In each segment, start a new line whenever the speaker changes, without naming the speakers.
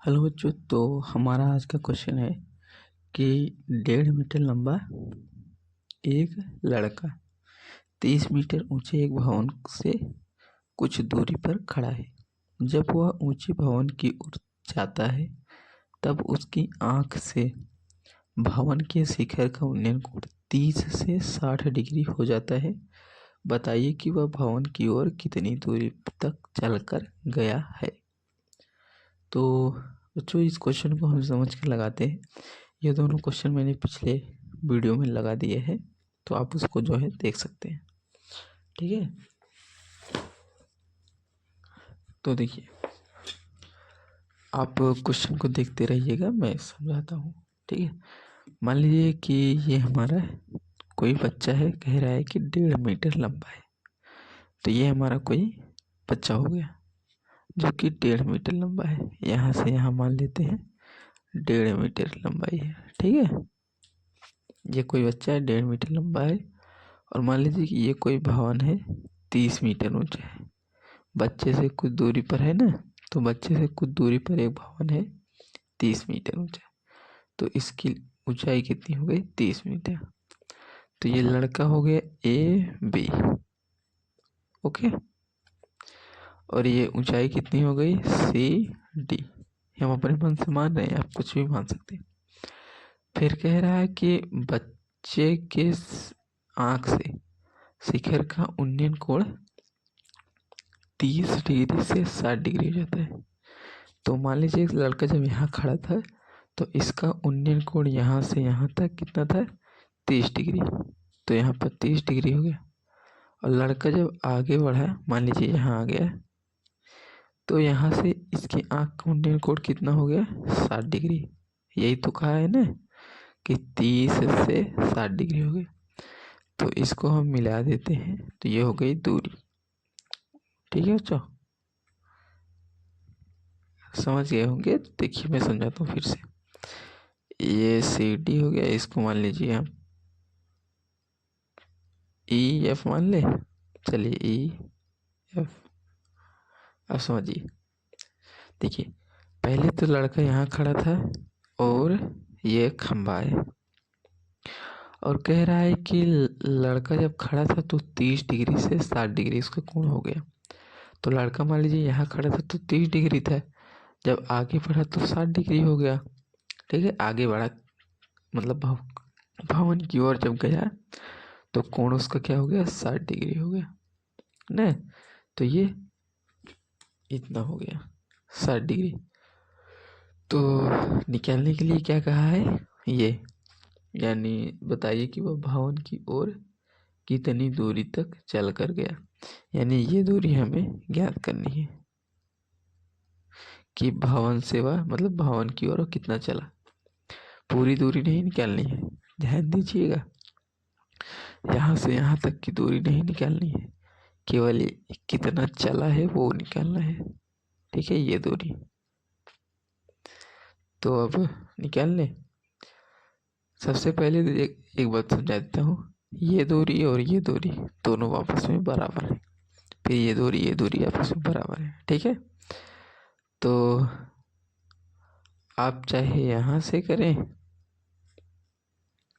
Hello बच्चों। तो हमारा आज का क्वेश्चन है कि 1.5 मीटर लंबा एक लड़का 30 मीटर ऊंचे एक भवन से कुछ दूरी पर खड़ा है। जब वह ऊंचे भवन की ओर जाता है तब उसकी आंख से भवन के शिखर का उन्नयन कोण 30 से 60 डिग्री हो जाता है। बताइए कि वह भवन की ओर कितनी दूरी तक चलकर गया है। तो बच्चों, इस क्वेश्चन को हम समझ कर लगाते हैं। ये दोनों क्वेश्चन मैंने पिछले वीडियो में लगा दिए हैं, तो आप उसको जो है देख सकते हैं। ठीक है, तो देखिए, आप क्वेश्चन को देखते रहिएगा, मैं समझाता हूँ। ठीक है, मान लीजिए कि ये हमारा कोई बच्चा है, कह रहा है कि 1.5 मीटर लंबा है। तो ये हमारा कोई बच्चा हो गया जो कि 1.5 मीटर लंबा है। यहाँ से यहाँ मान लेते हैं 1.5 मीटर लंबाई है। ठीक है, ये कोई बच्चा है 1.5 मीटर लंबा है। और मान लीजिए कि ये कोई भवन है 30 मीटर ऊंचा है। बच्चे से कुछ दूरी पर है ना, तो बच्चे से कुछ दूरी पर एक भवन है 30 मीटर ऊंचा। तो इसकी ऊंचाई कितनी हो गई? 30 मीटर। तो ये लड़का हो गया A, B। ओके, और ये ऊंचाई कितनी हो गई? C, D। हम अपने मन से मान रहे हैं, आप कुछ भी मान सकते हैं। फिर कह रहा है कि बच्चे के आंख से शिखर का उन्नयन कोण 30 डिग्री से 60 डिग्री हो जाता है। तो मान लीजिए लड़का जब यहाँ खड़ा था तो इसका उन्नयन कोण यहाँ से यहाँ तक कितना था? 30 डिग्री। तो यहाँ पर 30 डिग्री हो गया। और लड़का जब आगे बढ़ा, मान लीजिए यहाँ आ गया, तो यहाँ से इसकी आँख का उन्नयन कोण कितना हो गया? 60 डिग्री। यही तो कहा है ना कि 30 से 60 डिग्री हो गया। तो इसको हम मिला देते हैं, तो ये हो गई दूरी। ठीक है बच्चों, समझ गए होंगे। तो देखिए, मैं समझाता हूँ फिर से। ये CD हो गया, इसको मान लीजिए हम EF मान ले। चलिए EF, अब समझिए। देखिए, पहले तो लड़का यहाँ खड़ा था और ये खंबा है, और कह रहा है कि लड़का जब खड़ा था तो 30 डिग्री से 60 डिग्री इसका कोण हो गया। तो लड़का मान लीजिए यहाँ खड़ा था तो 30 डिग्री था, जब आगे बढ़ा तो 60 डिग्री हो गया। ठीक है, आगे बढ़ा मतलब भवन की ओर जब गया तो कोण उसका क्या हो गया? 60 डिग्री हो गया ना। तो ये इतना हो गया 60 डिग्री। तो निकालने के लिए क्या कहा है? ये यानी बताइए कि वह भवन की ओर कितनी दूरी तक चल कर गया। यानी ये दूरी हमें ज्ञात करनी है कि भवन से वह मतलब भवन की ओर कितना चला। पूरी दूरी नहीं निकालनी है, ध्यान दीजिएगा। यहाँ से यहाँ तक की दूरी नहीं निकालनी है, केवल कितना चला है वो निकालना है। ठीक है, ये दूरी। तो अब निकाल लें। सबसे पहले तो एक बात समझा देता हूँ। ये दूरी और ये दूरी दोनों आपस में बराबर है। फिर ये दूरी आपस में बराबर है। ठीक है, तो आप चाहे यहाँ से करें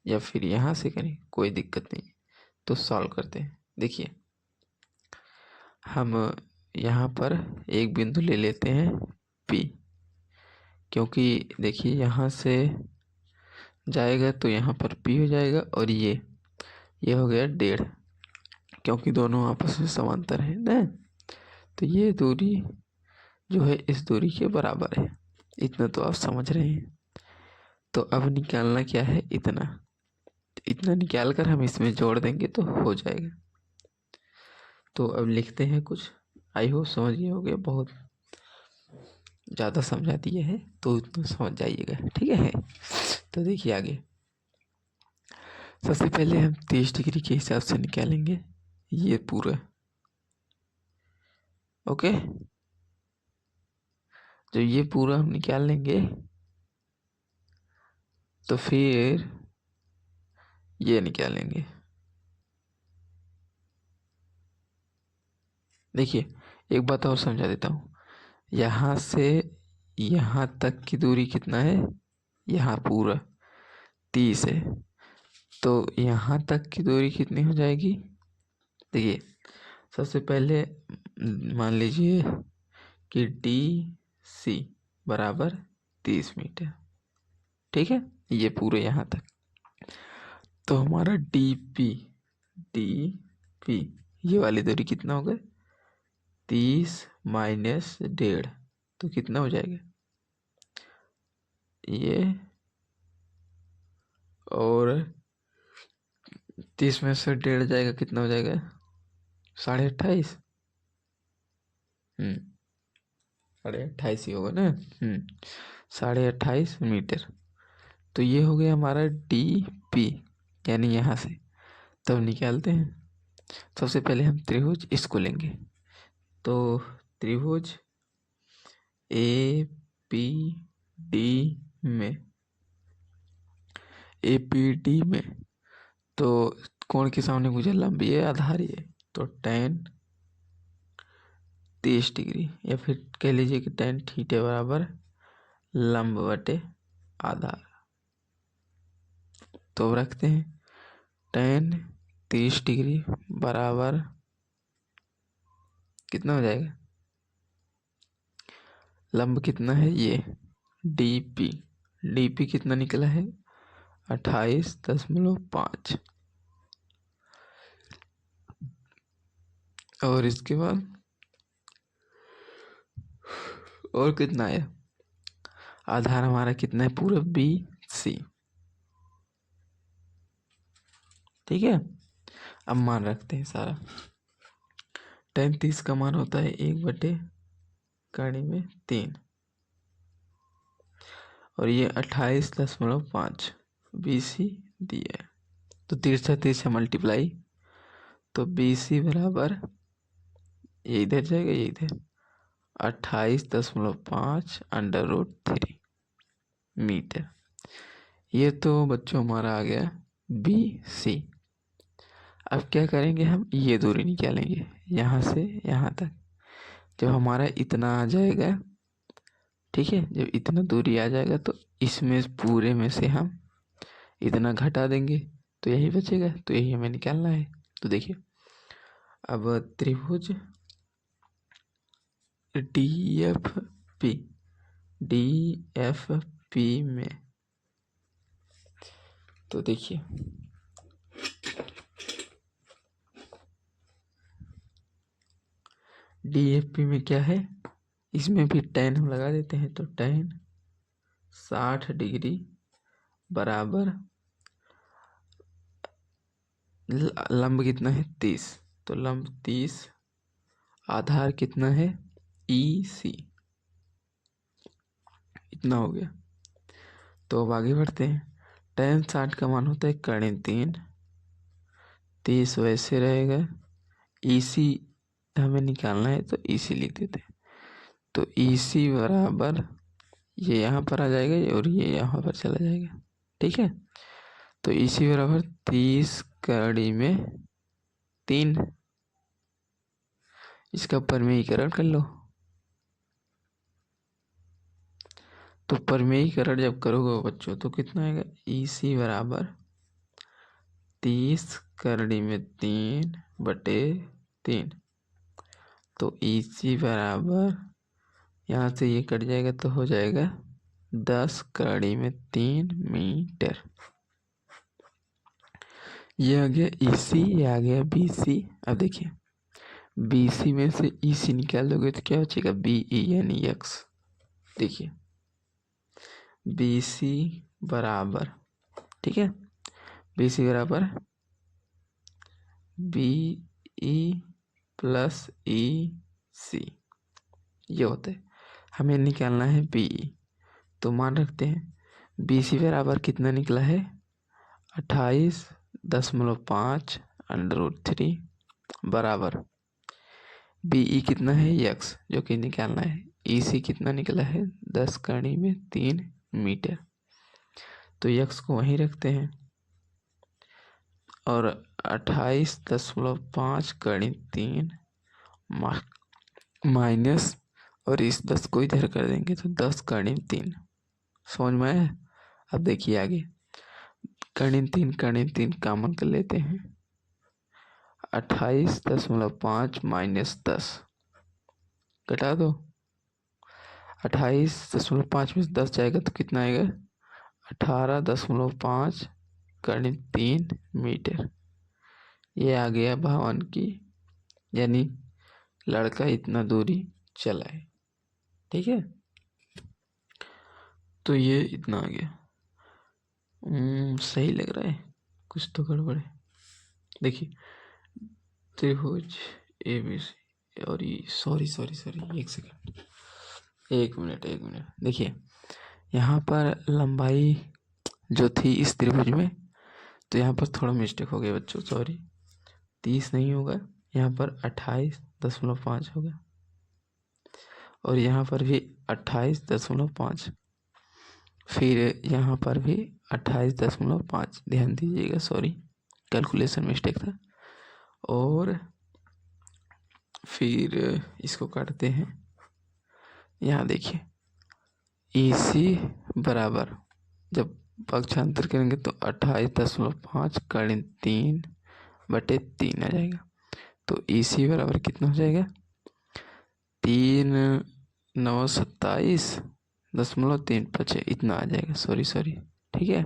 या फिर यहाँ से करें, कोई दिक्कत नहीं। तो सॉल्व करते हैं। देखिए, हम यहाँ पर एक बिंदु ले लेते हैं P, क्योंकि देखिए यहाँ से जाएगा तो यहाँ पर P हो जाएगा, और ये हो गया 1.5, क्योंकि दोनों आपस में समांतर है ना। तो ये दूरी जो है इस दूरी के बराबर है। इतना तो आप समझ रहे हैं। तो अब निकालना क्या है? इतना निकाल कर हम इसमें जोड़ देंगे तो हो जाएगा। तो अब लिखते हैं कुछ। आई होप समझ गए होंगे, बहुत ज़्यादा समझा दिए है तो इतना समझ जाइएगा। ठीक है, तो देखिए आगे। सबसे पहले हम 30 डिग्री के हिसाब से निकालेंगे ये पूरा। ओके, जब ये पूरा हम निकाल लेंगे तो फिर ये निकालेंगे। देखिए, एक बात और समझा देता हूँ। यहाँ से यहाँ तक की दूरी कितना है, यहाँ पूरा 30 है, तो यहाँ तक की दूरी कितनी हो जाएगी। देखिए सबसे पहले मान लीजिए कि DC बराबर 30 मीटर, ठीक है, ये पूरे यहाँ तक। तो हमारा DP ये वाली दूरी कितना होगा, 30 माइनस 1.5, तो कितना हो जाएगा ये, और 30 में से 1.5 जाएगा, कितना हो जाएगा 28.5। 28.5 ही होगा ना। 28.5 मीटर। तो ये हो गया हमारा DP, यानी यहाँ से। तब निकालते हैं। सबसे पहले हम त्रिभुज इसको लेंगे, तो त्रिभुज APD में तो कोण के सामने मुझे लंबी है, आधारी है, तो tan 30 डिग्री, या फिर कह लीजिए कि tan थीटा बराबर लंब बटे आधार। तो रखते हैं tan 30 डिग्री बराबर कितना हो जाएगा, लंब कितना है ये DP कितना निकला है 28.5। और इसके बाद और कितना आया, आधार हमारा कितना है पूरा BC, ठीक है। अब मान रखते हैं सारा। tan 30 का मान होता है 1/3 और ये 28.5 BC दिया है, तो 30 से मल्टीप्लाई, तो BC बराबर ये इधर जाएगा, ये इधर 28.5 √3 मीटर। ये तो बच्चों हमारा आ गया BC। अब क्या करेंगे, हम ये दूरी निकालेंगे यहाँ से यहाँ तक। जब हमारा इतना आ जाएगा, ठीक है, जब इतना दूरी आ जाएगा तो इसमें पूरे में से हम इतना घटा देंगे, तो यही बचेगा, तो यही हमें निकालना है। तो देखिए अब त्रिभुज DFP में, तो देखिए DFP में क्या है, इसमें भी tan हम लगा देते हैं, तो tan 60 डिग्री बराबर लंब कितना है 30, तो लंब 30, आधार कितना है EC, इतना हो गया। तो अब आगे बढ़ते हैं। tan 60 का मान होता है कर्ण 3, 30 वैसे रहेगा, EC हमें निकालना है, तो EC लिख देते हैं। तो EC बराबर ये यहाँ पर आ जाएगा और ये यहाँ पर चला जाएगा, ठीक है। तो EC बराबर 30 कड़ी में 3, इसका परमेयीकरण कर लो। तो परमेयीकरण जब करोगे बच्चों तो कितना आएगा, EC बराबर 30 कड़ी में 3/3, तो EC बराबर यहाँ से ये कट जाएगा तो हो जाएगा 10 कड़ी में 3 मीटर। ये आ गया EC, ये आ गया BC। अब देखिए BC में से EC निकाल दोगे तो क्या बचेगा, BE यानी x। देखिए BC बराबर, ठीक है, BC बराबर BE प्लस EC, ये होता है। हमें निकालना है BE, तो मान रखते हैं BC बराबर कितना निकला है 28.5 √3 बराबर BE कितना है x, जो कि निकालना है। EC कितना निकला है 10 कड़ी में 3 मीटर, तो x को वहीं रखते हैं और 28.5 कड़ी 3 माइनस और इस 10 को इधर कर देंगे तो 10 कर्णिम 3। समझ में आया? अब देखिए आगे, कर्णिम 3 कॉमन कर लेते हैं। 28.5 माइनस 10 घटा दो। 28.5 में से 10 जाएगा तो कितना आएगा? 18.5 कर्णिम 3 मीटर। ये आ गया भावन की, यानी लड़का इतना दूरी चला है। ठीक है, तो ये इतना आ गया। सही लग रहा है, कुछ तो गड़बड़ है। देखिए त्रिभुज ABC और ये सॉरी एक सेकंड, एक मिनट। देखिए यहाँ पर लंबाई जो थी इस त्रिभुज में, तो यहाँ पर थोड़ा मिस्टेक हो गया बच्चों, सॉरी। 30 नहीं होगा, यहाँ पर 28.5 होगा, और यहाँ पर भी 28.5, फिर यहाँ पर भी 28.5। ध्यान दीजिएगा, सॉरी कैलकुलेशन मिस्टेक था। और फिर इसको काटते हैं। यहाँ देखिए AC बराबर, जब पक्षांतर करेंगे तो 28.5 कर्णिम 3/3 आ जाएगा। तो AC बराबर कितना हो जाएगा? 3×9 = 27.35 इतना आ जाएगा। सॉरी ठीक है।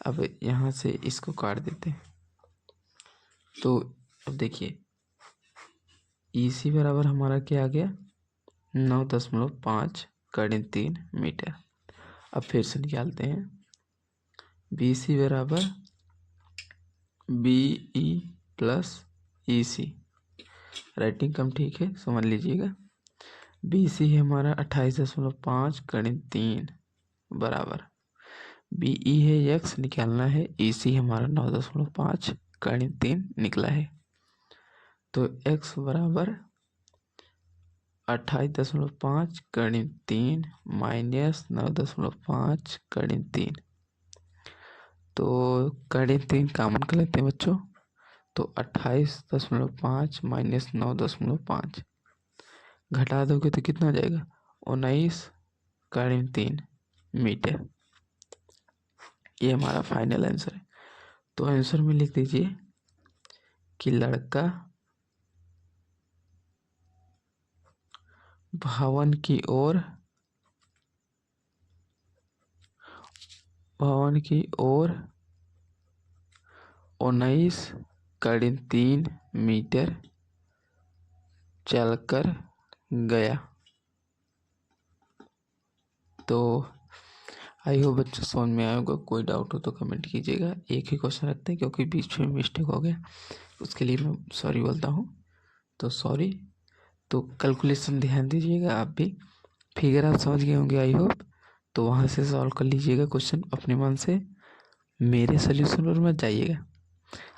अब यहाँ से इसको काट देते हैं। तो अब देखिए EC बराबर हमारा क्या आ गया? 9.5 कर्णिम 3 मीटर। अब फिर से निकालते हैं। BC बराबर BE प्लस EC। राइटिंग कम ठीक है, समझ लीजिएगा। BC है हमारा 28.5 कर्णिम 3 बराबर, BE है x निकालना है, EC हमारा 9.5 कर्णिम 3 निकला है। तो x बराबर 28.5 कर्णिम 3 माइनस 9.5 कर्णिम 3। तो कर्णिम 3 कॉमन कर लेते हैं बच्चों, तो 28.5 माइनस 9.5 घटा दोगे तो कितना आ जाएगा? 19 कर्णिम 3 मीटर। ये हमारा फाइनल आंसर है। तो आंसर में लिख दीजिए कि लड़का भवन की ओर 19 कर्णिम 3 मीटर चलकर गया। तो आई होप बच्चों समझ में आया होगा। कोई डाउट हो तो कमेंट कीजिएगा। एक ही क्वेश्चन रखते हैं क्योंकि बीच में मिस्टेक हो गया, उसके लिए मैं सॉरी बोलता हूँ। तो सॉरी। तो कैलकुलेशन ध्यान दीजिएगा आप भी। फिगर आप समझ गए होंगे आई होप। तो वहाँ से सॉल्व कर लीजिएगा क्वेश्चन अपने मन से, मेरे सोल्यूशन पर मत जाइएगा।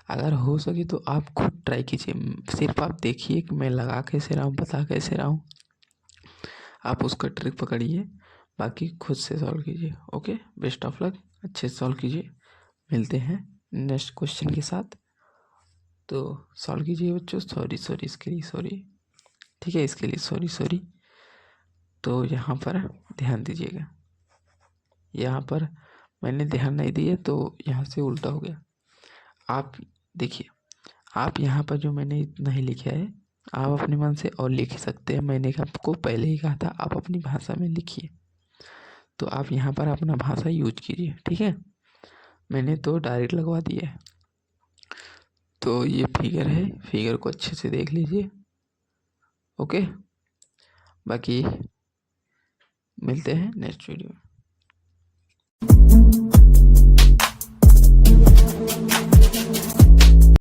अगर हो सके तो आप खुद ट्राई कीजिए, सिर्फ आप देखिए कि मैं लगा कैसे रहा हूँ, बता कैसे रहा हूँ, आप उसका ट्रिक पकड़िए, बाकी खुद से सॉल्व कीजिए। ओके, बेस्ट ऑफ लक, अच्छे से सॉल्व कीजिए। मिलते हैं नेक्स्ट क्वेश्चन के साथ। तो सॉल्व कीजिए बच्चों। सॉरी इसके लिए सॉरी, ठीक है, इसके लिए सॉरी। तो यहाँ पर ध्यान दीजिएगा, यहाँ पर मैंने ध्यान नहीं दिया तो यहाँ से उल्टा हो गया। आप देखिए, आप यहाँ पर जो मैंने इतना ही लिखा है, आप अपने मन से और लिख सकते हैं। मैंने आपको पहले ही कहा था आप अपनी भाषा में लिखिए, तो आप यहाँ पर अपना भाषा यूज कीजिए, ठीक है। मैंने तो डायरेक्ट लगवा दिया है। तो ये फिगर है, फिगर को अच्छे से देख लीजिए। ओके, बाकी मिलते हैं नेक्स्ट वीडियो में।